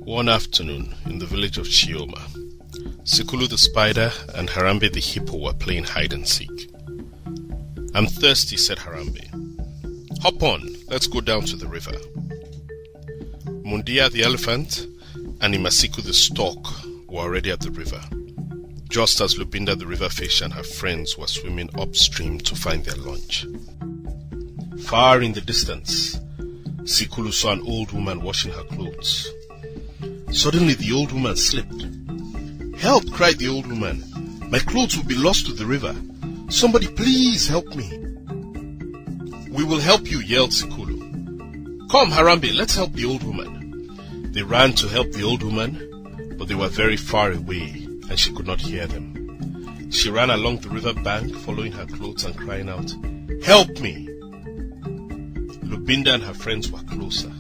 One afternoon in the village of Chioma, Sikulu the spider and Harambe the hippo were playing hide and seek. "I'm thirsty," said Harambe. "Hop on, let's go down to the river." Mundia the elephant and Imasiku the stork were already at the river, just as Lubinda the river fish and her friends were swimming upstream to find their lunch. Far in the distance, Sikulu saw an old woman washing her clothes. Suddenly the old woman slipped. "Help!" cried the old woman. "My clothes will be lost to the river. Somebody please help me." "We will help you," yelled Sikulu. "Come, Harambe, let's help the old woman." They ran to help the old woman, but they were very far away and she could not hear them. She ran along the river bank, following her clothes and crying out, "Help me!" Lubinda and her friends were closer.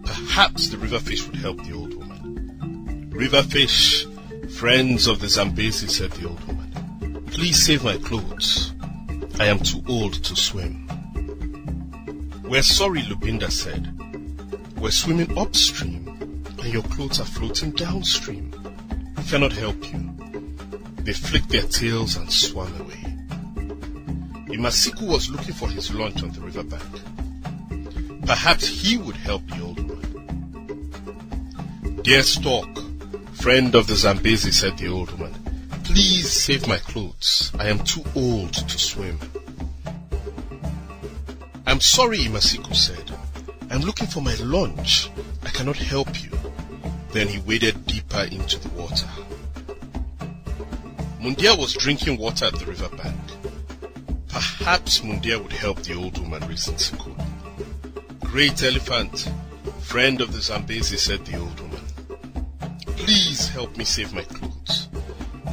Perhaps the river fish would help the old woman. "River fish, friends of the Zambezi," said the old woman, "please save my clothes. I am too old to swim." "We're sorry," Lubinda said. "We're swimming upstream and your clothes are floating downstream. We cannot help you." They flicked their tails and swam away. Imasiku was looking for his lunch on the riverbank. Perhaps he would help the old woman. "Dear stork, friend of the Zambezi," said the old woman, "please save my clothes. I am too old to swim." "I'm sorry," Imasiku said. "I'm looking for my lunch. I cannot help you." Then he waded deeper into the water. Mundia was drinking water at the riverbank. Perhaps Mundia would help the old woman, reasoned Sikulu. "Great elephant, friend of the Zambezi," said the old woman, "please help me save my clothes.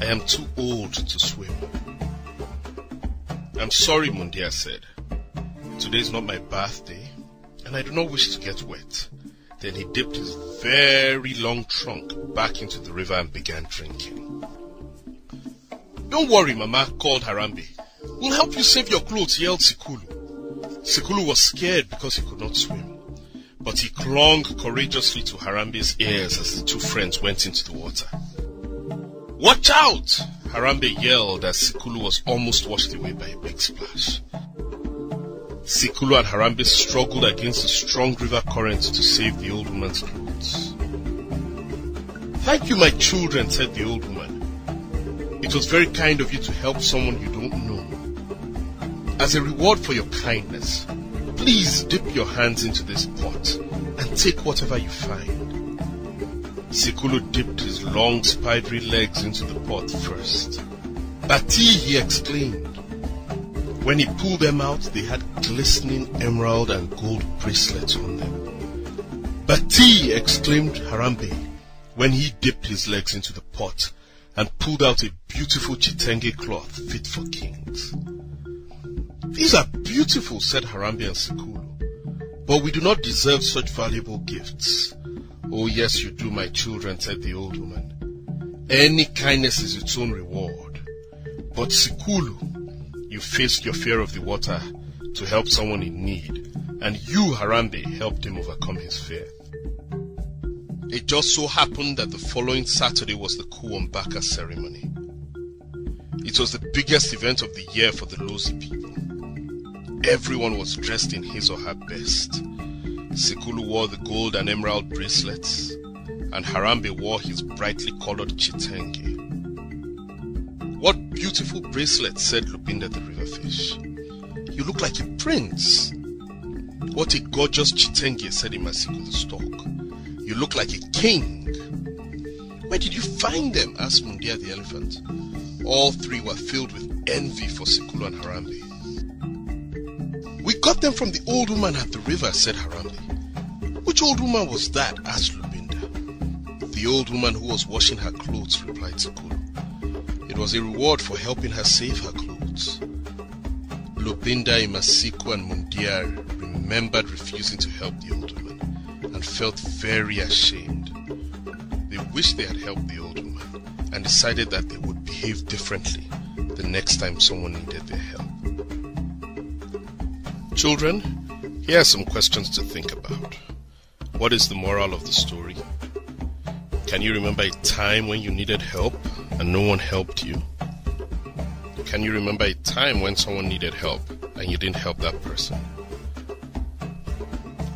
I am too old to swim." "I'm sorry," Mundia said. "Today is not my birthday, and I do not wish to get wet." Then he dipped his very long trunk back into the river and began drinking. "Don't worry, Mama," called Harambe. "We'll help you save your clothes," yelled Sikulu. Sikulu was scared because he could not swim, but he clung courageously to Harambe's ears as the two friends went into the water. "Watch out!" Harambe yelled as Sikulu was almost washed away by a big splash. Sikulu and Harambe struggled against the strong river current to save the old woman's clothes. "Thank you, my children," said the old woman. "It was very kind of you to help someone you don't know. As a reward for your kindness, please dip your hands into this pot and take whatever you find." Sikulu dipped his long spidery legs into the pot first. "Bati," he exclaimed. When he pulled them out, they had glistening emerald and gold bracelets on them. "Bati," exclaimed Harambe when he dipped his legs into the pot and pulled out a beautiful chitenge cloth fit for kings. "These are beautiful," said Harambe and Sikulu, "but we do not deserve such valuable gifts." "Oh yes, you do, my children," said the old woman. "Any kindness is its own reward. But Sikulu, you faced your fear of the water to help someone in need, and you, Harambe, helped him overcome his fear." It just so happened that the following Saturday was the Kuombaka ceremony. It was the biggest event of the year for the Lozi people. Everyone was dressed in his or her best. Sikulu wore the gold and emerald bracelets, and Harambe wore his brightly colored chitenge. "What beautiful bracelets," said Lubinda the river fish. "You look like a prince." "What a gorgeous chitenge," said Imasiku the stork. "You look like a king." "Where did you find them?" asked Mundia the elephant. All three were filled with envy for Sikulu and Harambe. "We got them from the old woman at the river," said Harambe. "Which old woman was that?" asked Lubinda. "The old woman who was washing her clothes," replied Sikulu. "It was a reward for helping her save her clothes." Lubinda, Imasiku, and Mundia remembered refusing to help the old woman and felt very ashamed. They wished they had helped the old woman and decided that they would behave differently the next time someone needed their help. Children, here are some questions to think about. What is the moral of the story? Can you remember a time when you needed help and no one helped you? Can you remember a time when someone needed help and you didn't help that person?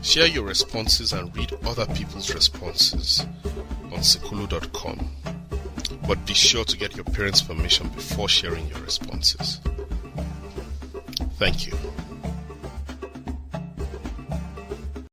Share your responses and read other people's responses on Sikulu.com. But be sure to get your parents' permission before sharing your responses. Thank you.